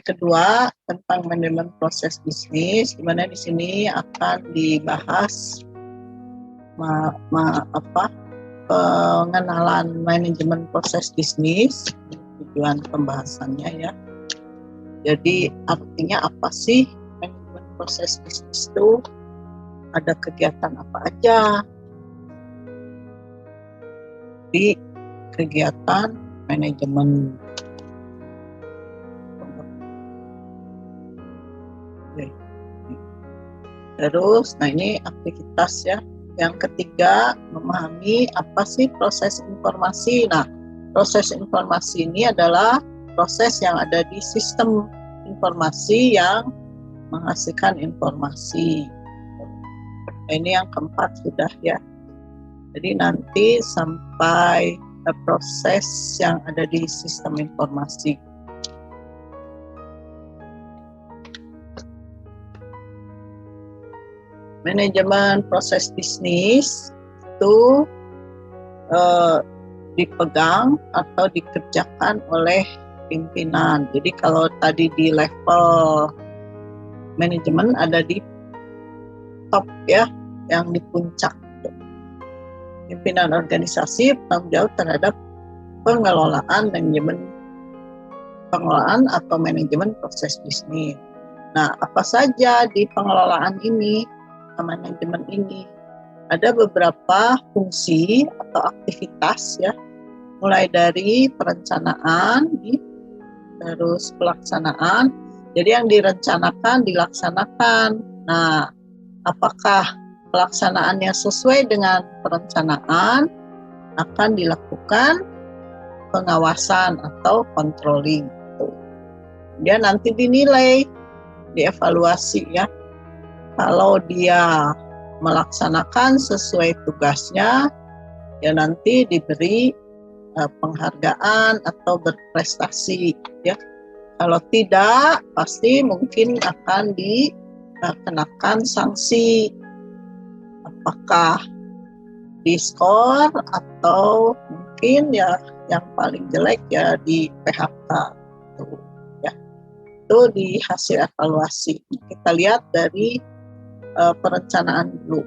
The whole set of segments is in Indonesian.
kedua tentang manajemen proses bisnis, di mana di sini akan dibahas pengenalan manajemen proses bisnis, tujuan pembahasannya ya. Jadi artinya apa sih manajemen proses bisnis itu? Ada kegiatan apa aja di kegiatan manajemen. Terus, nah ini aktivitas ya. Yang ketiga, memahami apa sih proses informasi. Nah, proses informasi ini adalah proses yang ada di sistem informasi yang menghasilkan informasi. Nah, ini yang keempat sudah ya. Jadi nanti sampai proses yang ada di sistem informasi. Manajemen proses bisnis itu dipegang atau dikerjakan oleh pimpinan. Jadi kalau tadi di level manajemen ada di top ya, yang di puncak. Pimpinan organisasi bertanggung jawab terhadap pengelolaan atau manajemen proses bisnis. Nah, apa saja di pengelolaan ini, manajemen ini? Ada beberapa fungsi atau aktivitas ya, mulai dari perencanaan, terus pelaksanaan. Jadi yang direncanakan dilaksanakan. Nah, apakah pelaksanaannya sesuai dengan perencanaan, akan dilakukan pengawasan atau controlling. Dia nanti dinilai, dievaluasi ya. Kalau dia melaksanakan sesuai tugasnya, ya nanti diberi penghargaan atau berprestasi ya. Kalau tidak, pasti mungkin akan dikenakan sanksi. Apakah diskor atau mungkin ya yang paling jelek ya di PHK ya. Itu di hasil evaluasi. Kita lihat dari perencanaan dulu.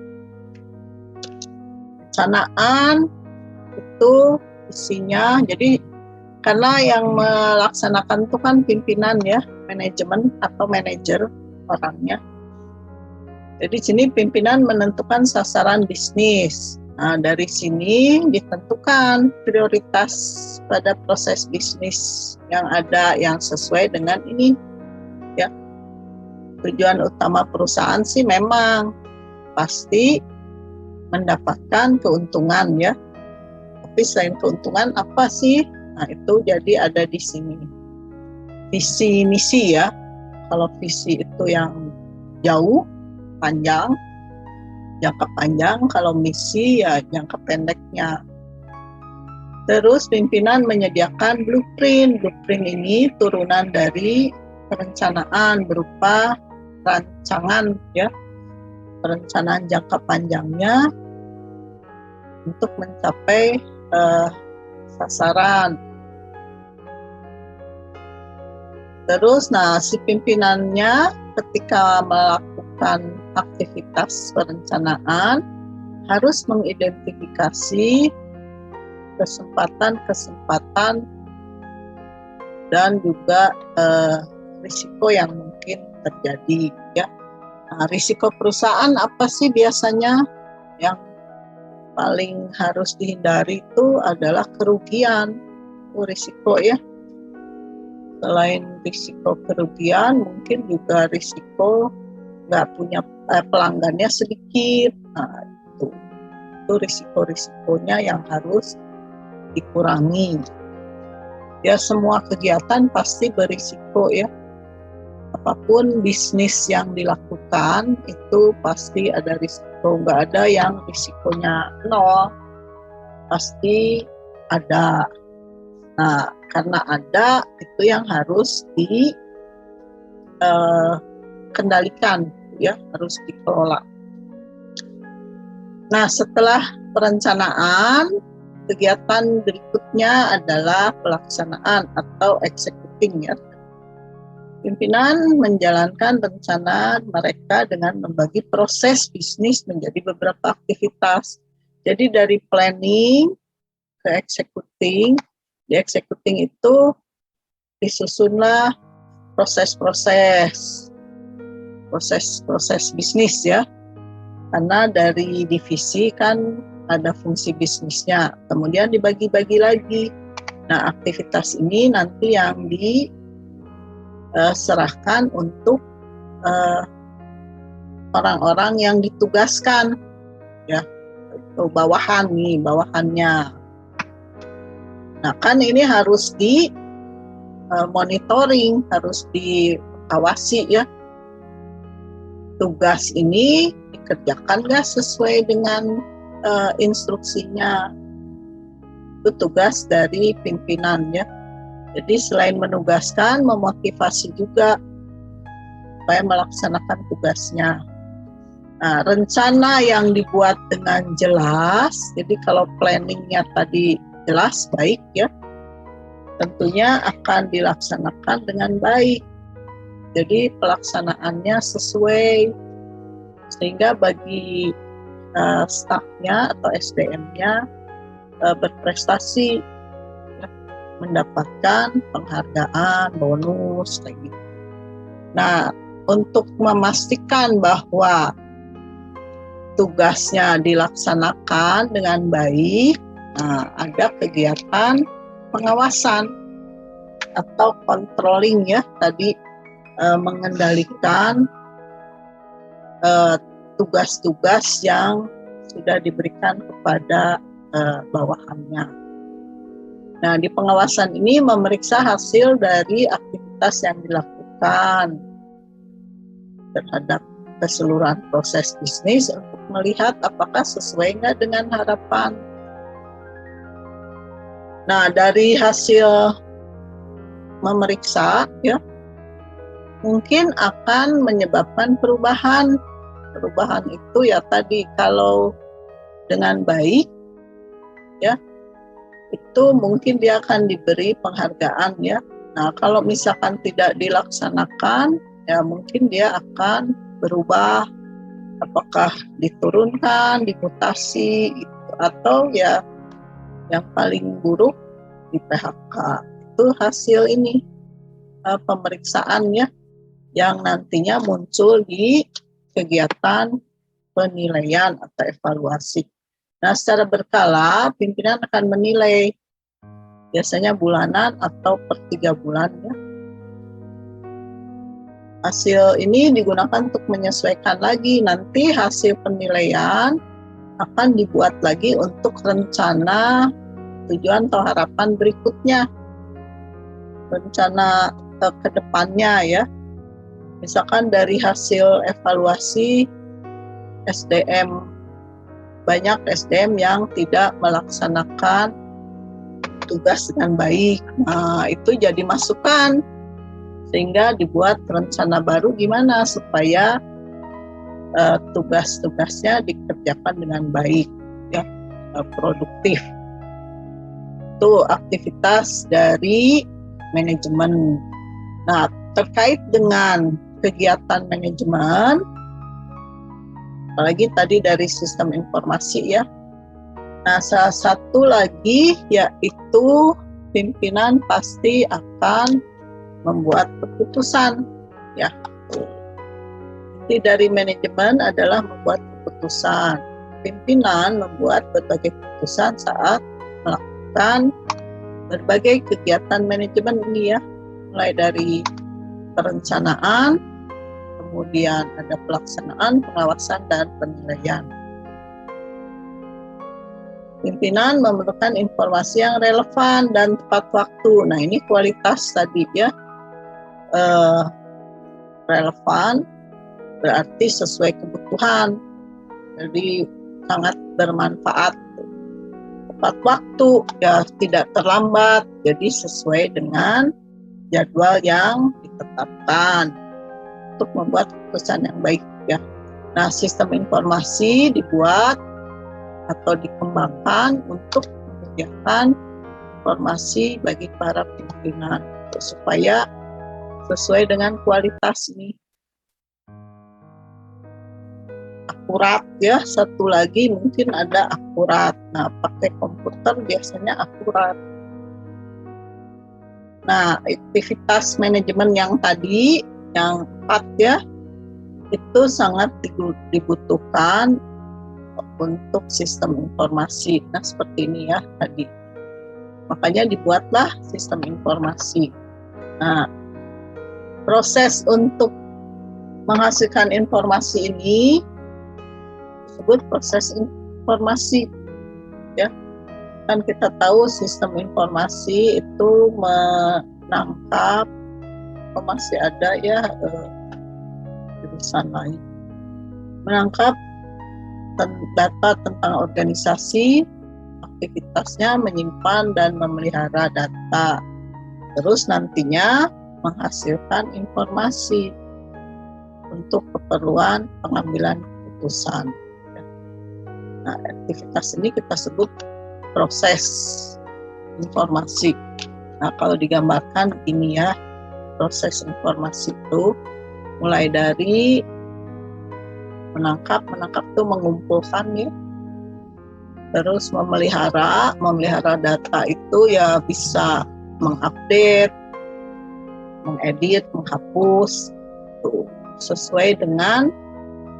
Perencanaan itu isinya, jadi karena yang melaksanakan itu kan pimpinan ya, manajemen atau manajer orangnya. Jadi sini pimpinan menentukan sasaran bisnis. Nah, dari sini ditentukan prioritas pada proses bisnis yang ada yang sesuai dengan ini ya. Tujuan utama perusahaan sih memang pasti mendapatkan keuntungan ya. Tapi selain keuntungan apa sih? Nah, itu jadi ada di sini. Visi misi ya. Kalau visi itu yang jauh, panjang, jangka panjang. Kalau misi ya jangka pendeknya. Terus pimpinan menyediakan blueprint. Blueprint ini turunan dari perencanaan berupa rancangan ya, perencanaan jangka panjangnya untuk mencapai sasaran. Terus si pimpinannya ketika melakukan aktivitas perencanaan harus mengidentifikasi kesempatan dan juga risiko yang mungkin terjadi ya. Nah, risiko perusahaan apa sih biasanya? Yang paling harus dihindari itu adalah kerugian. Itu risiko ya. Selain risiko kerugian, mungkin juga risiko nggak punya pelanggannya sedikit. Nah, itu risiko-risikonya yang harus dikurangi. Ya, semua kegiatan pasti berisiko ya. Apapun bisnis yang dilakukan itu pasti ada risiko, nggak ada yang risikonya nol, pasti ada. Nah, karena ada itu yang harus dikendalikan ya, harus dikelola. Nah, setelah perencanaan, kegiatan berikutnya adalah pelaksanaan atau executing ya. Pimpinan menjalankan rencana mereka dengan membagi proses bisnis menjadi beberapa aktivitas. Jadi dari planning ke executing, di executing itu disusunlah proses-proses bisnis ya. Karena dari divisi kan ada fungsi bisnisnya, kemudian dibagi-bagi lagi. Nah, aktivitas ini nanti yang diserahkan untuk orang-orang yang ditugaskan, ya, itu bawahannya. Nah, kan ini harus di monitoring, harus diawasi ya. Tugas ini dikerjakan nggak sesuai dengan instruksinya. Itu tugas dari pimpinan ya. Jadi selain menugaskan, memotivasi juga supaya melaksanakan tugasnya. Nah, rencana yang dibuat dengan jelas, jadi kalau planningnya tadi jelas, baik ya, tentunya akan dilaksanakan dengan baik. Jadi pelaksanaannya sesuai, sehingga bagi stafnya atau SDM-nya berprestasi, mendapatkan penghargaan, bonus, kayak gitu. Nah, untuk memastikan bahwa tugasnya dilaksanakan dengan baik, ada kegiatan pengawasan atau controlling ya, tadi mengendalikan tugas-tugas yang sudah diberikan kepada bawahannya. Nah, di pengawasan ini memeriksa hasil dari aktivitas yang dilakukan terhadap keseluruhan proses bisnis untuk melihat apakah sesuai nggak dengan harapan. Nah, dari hasil memeriksa, ya, mungkin akan menyebabkan perubahan. Perubahan itu ya tadi, kalau dengan baik, ya, itu mungkin dia akan diberi penghargaan ya. Nah, kalau misalkan tidak dilaksanakan, ya mungkin dia akan berubah, apakah diturunkan, dimutasi, atau ya yang paling buruk di PHK. Itu hasil ini pemeriksaan ya, yang nantinya muncul di kegiatan penilaian atau evaluasi. Nah, secara berkala, pimpinan akan menilai, biasanya bulanan atau per 3 bulan ya. Hasil ini digunakan untuk menyesuaikan lagi, nanti hasil penilaian akan dibuat lagi untuk rencana tujuan atau harapan berikutnya, rencana ke depannya ya. Misalkan dari hasil evaluasi SDM, banyak SDM yang tidak melaksanakan tugas dengan baik. Nah, itu jadi masukan, sehingga dibuat rencana baru gimana supaya tugas-tugasnya dikerjakan dengan baik, ya, produktif. Itu aktivitas dari manajemen. Nah, terkait dengan kegiatan manajemen, apalagi tadi dari sistem informasi ya. Nah, salah satu lagi yaitu pimpinan pasti akan membuat keputusan ya. Inti dari manajemen adalah membuat keputusan. Pimpinan membuat berbagai keputusan saat melakukan berbagai kegiatan manajemen ini ya, mulai dari perencanaan, kemudian ada pelaksanaan, pengawasan, dan penilaian. Pimpinan memerlukan informasi yang relevan dan tepat waktu. Nah, ini kualitas tadi ya, relevan berarti sesuai kebutuhan, jadi sangat bermanfaat. Tepat waktu ya, tidak terlambat, jadi sesuai dengan jadwal yang ditetapkan untuk membuat keputusan yang baik ya. Nah, sistem informasi dibuat atau dikembangkan untuk menyediakan informasi bagi para pimpinan supaya sesuai dengan kualitas ini. Akurat ya, satu lagi mungkin ada akurat. Nah, pakai komputer biasanya akurat. Nah, aktivitas manajemen yang tadi, yang 4 ya, itu sangat dibutuhkan untuk sistem informasi. Nah, seperti ini ya tadi. Makanya dibuatlah sistem informasi. Nah, proses untuk menghasilkan informasi ini disebut proses informasi ya. Kan kita tahu sistem informasi itu menangkap, masih ada ya jurusan lain, menangkap data tentang organisasi, aktivitasnya, menyimpan dan memelihara data, terus nantinya menghasilkan informasi untuk keperluan pengambilan keputusan. Nah, aktivitas ini kita sebut proses informasi. Nah, kalau digambarkan begini ya, proses informasi itu mulai dari menangkap itu mengumpulkan ya, terus memelihara data itu ya bisa mengupdate, mengedit, menghapus, tuh, sesuai dengan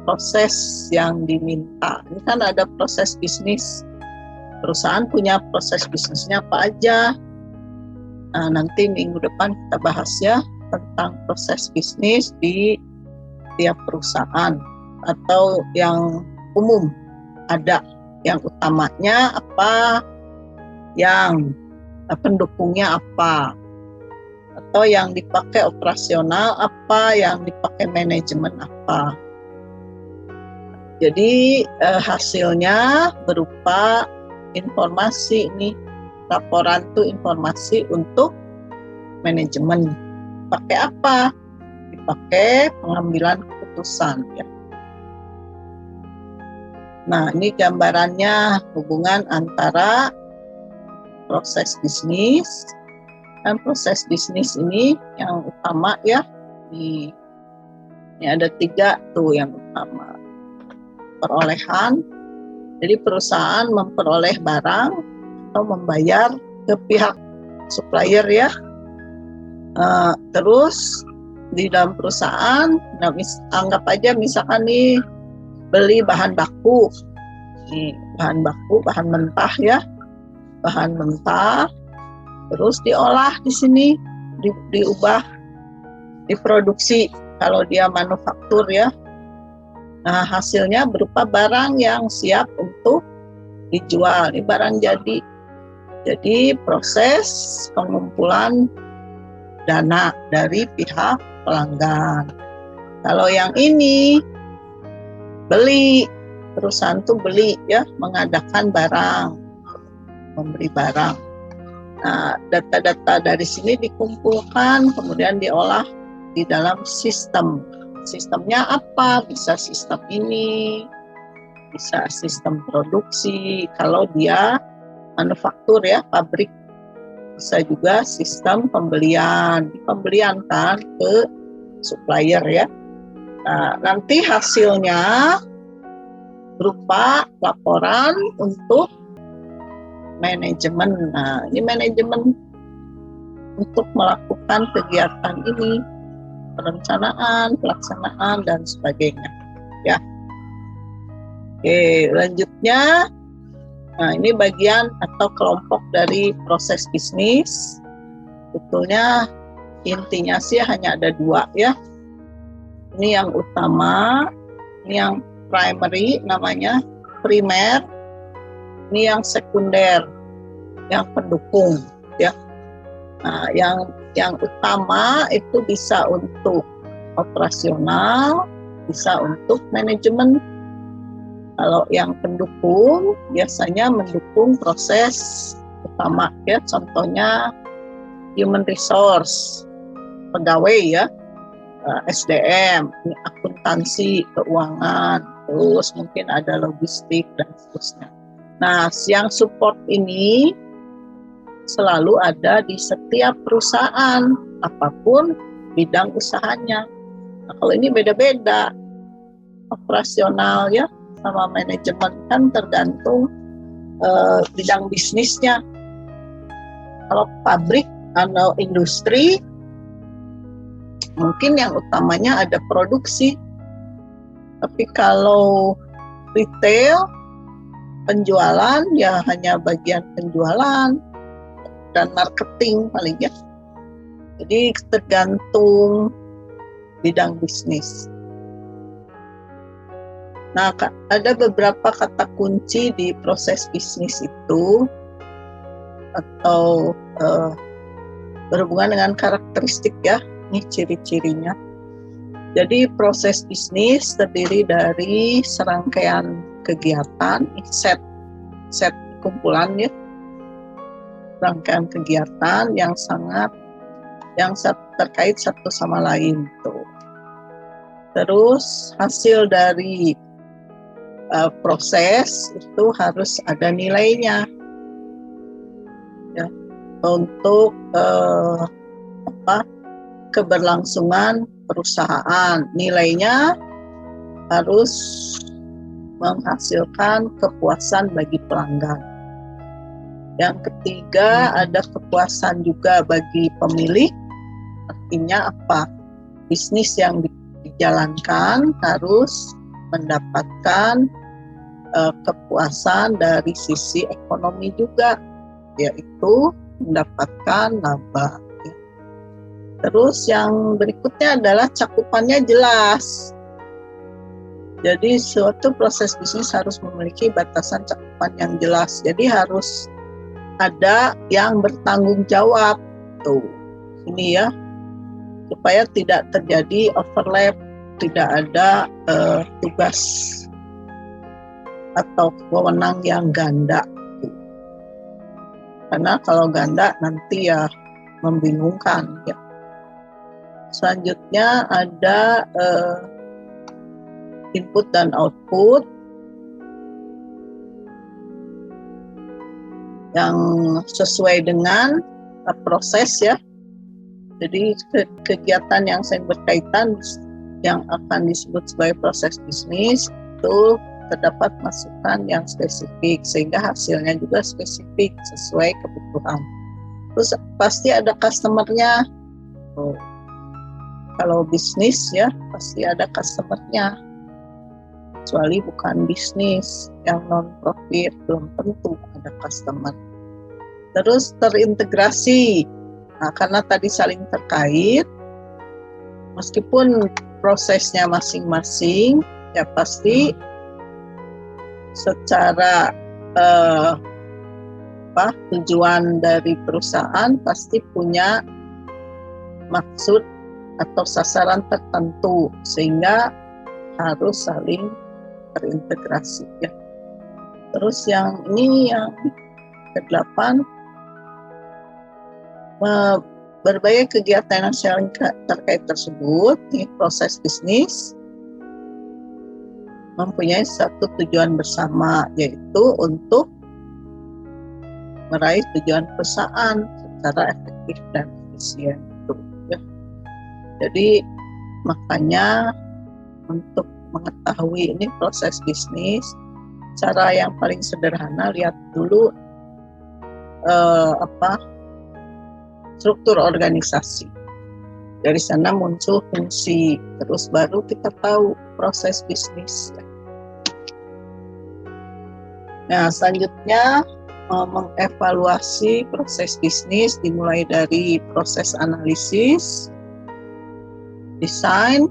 proses yang diminta. Ini kan ada proses bisnis. Perusahaan punya proses bisnisnya apa aja. Nah, nanti minggu depan kita bahas ya tentang proses bisnis di tiap perusahaan atau yang umum ada. Yang utamanya apa, yang pendukungnya apa, atau yang dipakai operasional apa, yang dipakai manajemen apa. Jadi hasilnya berupa informasi ini, laporan itu informasi untuk manajemen. Pakai apa? Dipakai pengambilan keputusan ya. Nah, ini gambarannya hubungan antara proses bisnis dan proses bisnis ini yang utama ya. Ini ada 3 tuh yang utama. Perolehan. Jadi perusahaan memperoleh barang atau membayar ke pihak supplier ya. Terus di dalam perusahaan, nah, anggap aja misalkan nih beli bahan baku, nih, bahan mentah ya, bahan mentah, terus diolah di sini, diubah, diproduksi kalau dia manufaktur ya. Nah, hasilnya berupa barang yang siap untuk dijual. Ini barang jadi. Jadi proses pengumpulan dana dari pihak pelanggan. Kalau yang ini beli, perusahaan tuh beli ya, mengadakan barang, membeli barang. Nah, data-data dari sini dikumpulkan, kemudian diolah di dalam sistem. Sistemnya apa? Bisa sistem ini, bisa sistem produksi. Kalau dia manufaktur ya, pabrik. Bisa juga sistem pembelian kan ke supplier ya. Nah, nanti hasilnya berupa laporan untuk manajemen. Nah, ini manajemen untuk melakukan kegiatan ini, perencanaan, pelaksanaan, dan sebagainya. Ya. Oke, lanjutnya. Nah, ini bagian atau kelompok dari proses bisnis. Betulnya intinya sih hanya ada 2 ya. Ini yang utama, ini yang primary namanya, primer. Ini yang sekunder, yang pendukung ya. Nah, yang utama itu bisa untuk operasional, bisa untuk manajemen. Kalau yang pendukung biasanya mendukung proses utama ya, contohnya human resource, pegawai ya, SDM, akuntansi, keuangan, terus mungkin ada logistik dan seterusnya. Nah, yang support ini selalu ada di setiap perusahaan apapun bidang usahanya. Nah, kalau ini beda-beda, operasional ya sama manajemen kan tergantung bidang bisnisnya. Kalau pabrik atau industri mungkin yang utamanya ada produksi, tapi kalau retail penjualan ya hanya bagian penjualan dan marketing paling ya. Jadi tergantung bidang bisnis. Nah, ada beberapa kata kunci di proses bisnis itu atau berhubungan dengan karakteristik ya, ini ciri-cirinya. Jadi proses bisnis terdiri dari serangkaian kegiatan, set kumpulan ya, rangkaian kegiatan yang terkait satu sama lain tuh. Terus hasil dari proses itu harus ada nilainya ya, untuk keberlangsungan perusahaan. Nilainya harus menghasilkan kepuasan bagi pelanggan. Yang ketiga ada kepuasan juga bagi pemilik. Artinya apa? Bisnis yang dijalankan harus mendapatkan kepuasan dari sisi ekonomi juga, yaitu mendapatkan laba. Terus yang berikutnya adalah cakupannya jelas. Jadi suatu proses bisnis harus memiliki batasan cakupan yang jelas. Jadi harus ada yang bertanggung jawab tuh. Ini ya, supaya tidak terjadi overlap, tidak ada tugas atau wewenang yang ganda. Karena kalau ganda nanti ya membingungkan ya. Selanjutnya ada input dan output yang sesuai dengan proses ya. Jadi kegiatan yang saling berkaitan yang akan disebut sebagai proses bisnis itu terdapat masukan yang spesifik sehingga hasilnya juga spesifik sesuai kebutuhan. Terus pasti ada customer-nya. Kalau bisnis ya pasti ada customer-nya. Kecuali bukan bisnis yang non-profit belum tentu ada customer. Terus terintegrasi. Nah, karena tadi saling terkait, meskipun prosesnya masing-masing, ya pasti secara tujuan dari perusahaan pasti punya maksud atau sasaran tertentu sehingga harus saling terintegrasi ya. Terus yang ini yang ke-8, berbagai kegiatan yang saling terkait tersebut di proses bisnis mempunyai satu tujuan bersama, yaitu untuk meraih tujuan perusahaan secara efektif dan efisien. Ya. Jadi makanya untuk mengetahui ini proses bisnis, cara yang paling sederhana lihat dulu struktur organisasi. Dari sana muncul fungsi, terus baru kita tahu proses bisnis. Nah, selanjutnya mengevaluasi proses bisnis dimulai dari proses analisis, desain,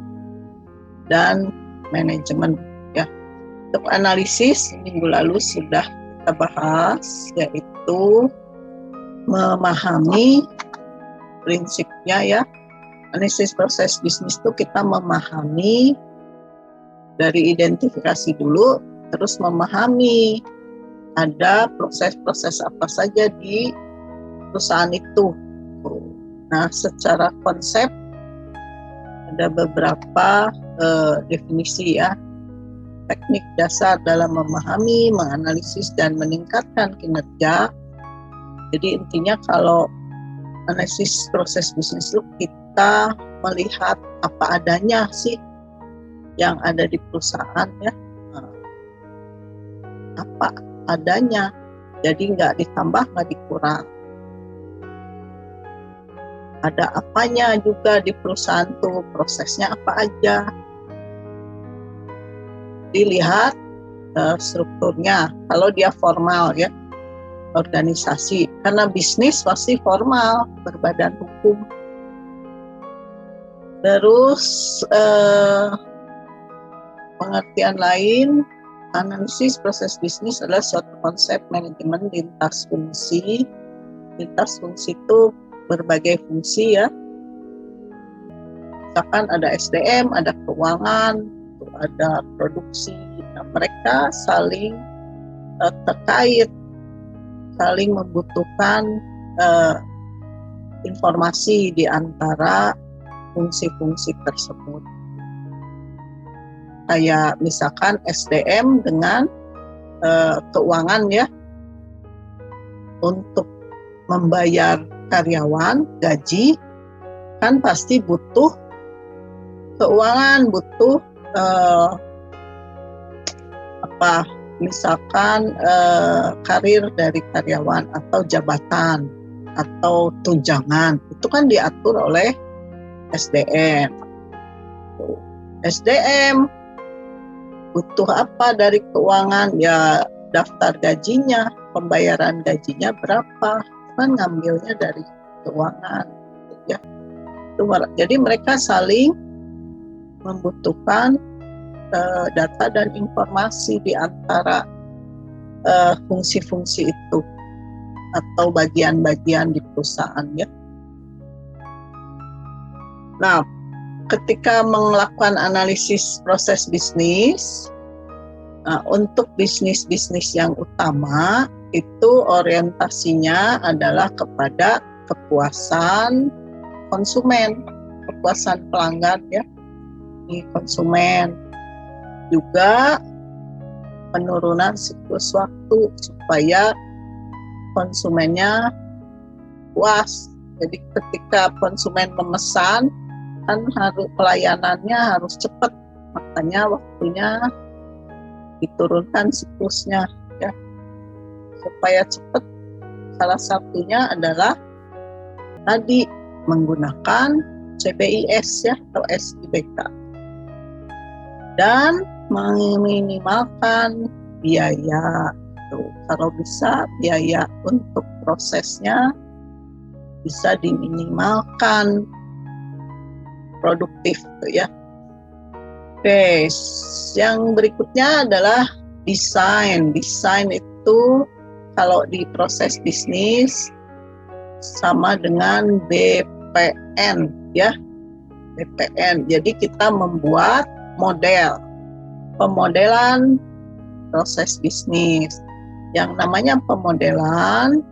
dan manajemen. Ya, untuk analisis minggu lalu sudah kita bahas, yaitu memahami prinsipnya ya. Analisis proses bisnis itu kita memahami dari identifikasi dulu, terus memahami ada proses-proses apa saja di perusahaan itu. Nah, secara konsep ada beberapa definisi ya. Teknik dasar dalam memahami, menganalisis, dan meningkatkan kinerja. Jadi intinya kalau analisis proses bisnis itu kita melihat apa adanya sih yang ada di perusahaan ya, apa adanya, jadi nggak ditambah nggak dikurang. Ada apanya juga di perusahaan tuh, prosesnya apa aja, dilihat strukturnya. Kalau dia formal ya, organisasi, karena bisnis pasti formal, berbadan hukum. Terus pengertian lain, analisis proses bisnis adalah suatu konsep manajemen lintas fungsi. Lintas fungsi itu berbagai fungsi ya. Misalkan ada SDM, ada keuangan, ada produksi. Nah, mereka saling terkait, saling membutuhkan informasi di antara fungsi-fungsi tersebut. Kayak misalkan SDM dengan keuangan ya, untuk membayar karyawan gaji kan pasti butuh keuangan, butuh misalkan karir dari karyawan atau jabatan atau tunjangan, itu kan diatur oleh SDM. SDM butuh apa dari keuangan, ya daftar gajinya, pembayaran gajinya berapa, kan ngambilnya dari keuangan ya. Jadi mereka saling membutuhkan data dan informasi di antara fungsi-fungsi itu atau bagian-bagian di perusahaan ya. Nah, ketika melakukan analisis proses bisnis, untuk bisnis-bisnis yang utama itu orientasinya adalah kepada kepuasan konsumen, kepuasan pelanggan ya, di konsumen. Juga penurunan siklus waktu supaya konsumennya puas. Jadi ketika konsumen memesan kan harus pelayanannya harus cepat, makanya waktunya diturunkan siklusnya ya, supaya cepat. Salah satunya adalah tadi menggunakan CBIS ya atau SIBK, dan meminimalkan biaya. Kalau bisa biaya untuk prosesnya bisa diminimalkan, produktif ya. Oke, yang berikutnya adalah desain. Desain itu kalau di proses bisnis sama dengan BPN ya. BPN. Jadi kita membuat model, pemodelan proses bisnis. Yang namanya pemodelan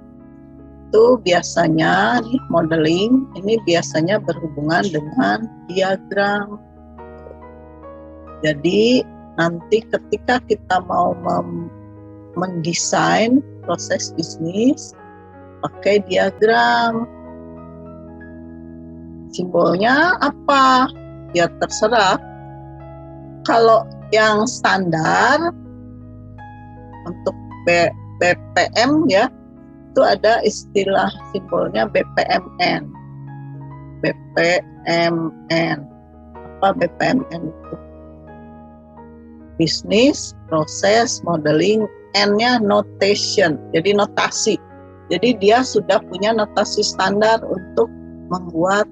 itu biasanya modeling ini biasanya berhubungan dengan diagram. Jadi nanti ketika kita mau mendesain proses bisnis pakai diagram. Simbolnya apa? Ya terserah. Kalau yang standar untuk BPM ya, itu ada istilah simbolnya BPMN. BPMN. Apa BPMN itu? Business Process Modeling, N-nya notation, jadi notasi. Jadi dia sudah punya notasi standar untuk membuat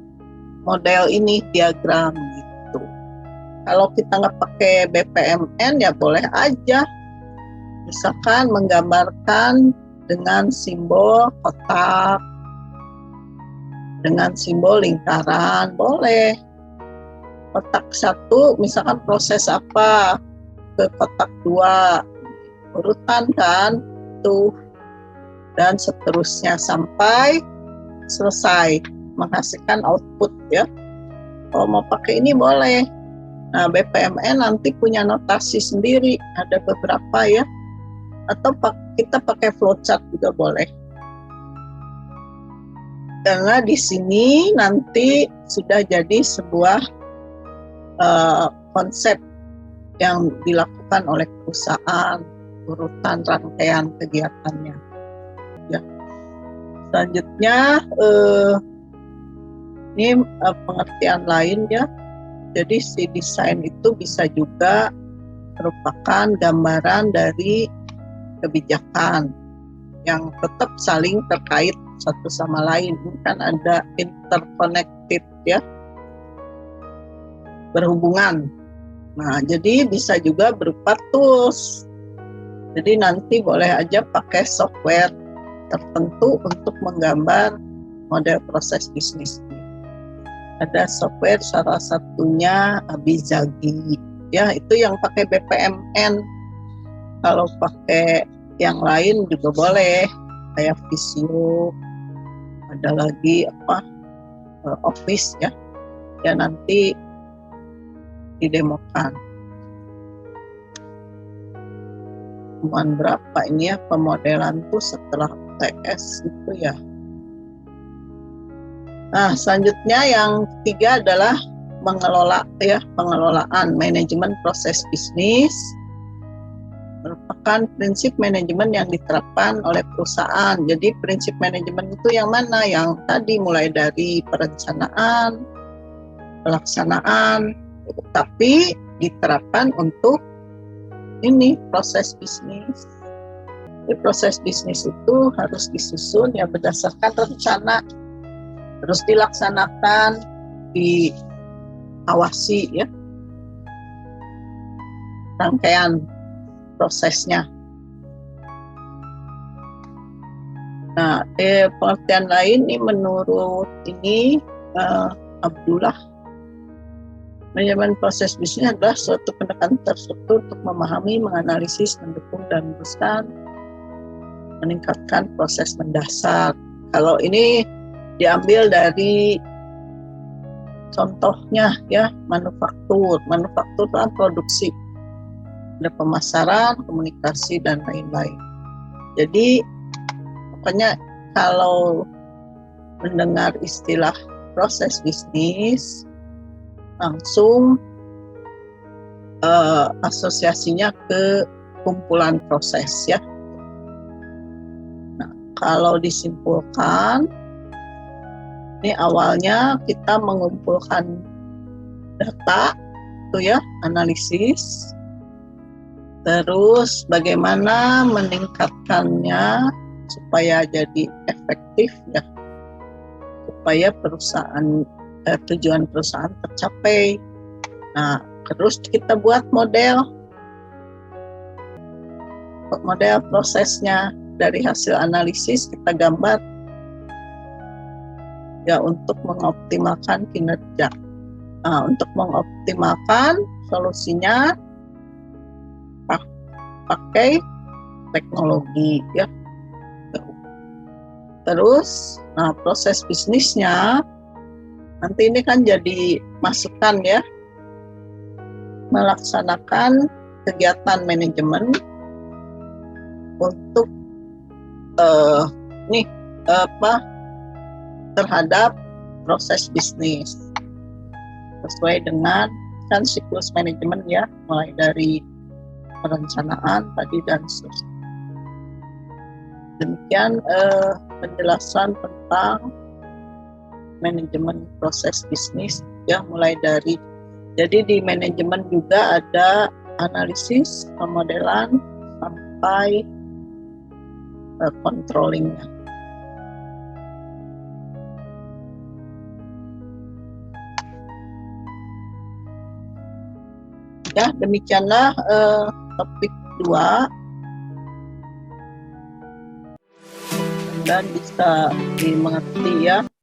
model ini, diagram gitu. Kalau kita nggak pakai BPMN ya boleh aja. Misalkan menggambarkan dengan simbol kotak, dengan simbol lingkaran, boleh. Kotak 1 misalkan proses apa, ke kotak 2 urutan kan tuh, dan seterusnya sampai selesai menghasilkan output ya. Kalau mau pakai ini boleh. Nah, BPMN nanti punya notasi sendiri, ada beberapa ya, atau kita pakai flowchart juga boleh. karena di sini nanti sudah jadi sebuah konsep yang dilakukan oleh perusahaan, urutan rangkaian kegiatannya. Ya. Selanjutnya ini pengertian lain ya. Jadi si desain itu bisa juga merupakan gambaran dari kebijakan yang tetap saling terkait satu sama lain. Ini kan ada interconnected ya, berhubungan. Nah, jadi bisa juga berupa tools. Jadi nanti boleh aja pakai software tertentu untuk menggambar model proses bisnis. Ada software salah satunya Abizagi. Ya, itu yang pakai BPMN. Kalau pakai yang lain juga boleh, kayak Visio. Ada lagi Office ya. Ya nanti didemokan. Cuman berapa ini ya pemodelan tuh setelah UTS itu ya. Nah, selanjutnya yang ketiga adalah pengelolaan manajemen proses bisnis. Merupakan prinsip manajemen yang diterapkan oleh perusahaan. Jadi prinsip manajemen itu yang mana? Yang tadi mulai dari perencanaan, pelaksanaan, tapi diterapkan untuk ini proses bisnis. Jadi proses bisnis itu harus disusun ya berdasarkan rencana, terus dilaksanakan, diawasi ya rangkaian prosesnya. Nah, pengertian lain ini menurut ini Abdullah, manajemen proses bisnis adalah suatu pendekatan terstruktur untuk memahami, menganalisis, mendukung, dan meneruskan meningkatkan proses mendasar. Kalau ini diambil dari contohnya ya, manufaktur kan produksi, ada pemasaran, komunikasi, dan lain-lain. Jadi pokoknya kalau mendengar istilah proses bisnis langsung asosiasinya ke kumpulan proses ya. Nah, kalau disimpulkan, ini awalnya kita mengumpulkan data itu ya, analisis. Terus bagaimana meningkatkannya supaya jadi efektif ya, supaya tujuan perusahaan tercapai. Nah, terus kita buat model prosesnya. Dari hasil analisis kita gambar ya untuk mengoptimalkan kinerja. Nah, untuk mengoptimalkan solusinya pakai teknologi ya. Terus proses bisnisnya nanti ini kan jadi masukan ya, melaksanakan kegiatan manajemen untuk terhadap proses bisnis sesuai dengan kan siklus manajemen ya, mulai dari perencanaan tadi dan seterusnya. Demikian penjelasan tentang manajemen proses bisnis ya, mulai dari jadi di manajemen juga ada analisis, pemodelan sampai controllingnya. Ya, demikianlah topik 2 dan bisa dimengerti ya.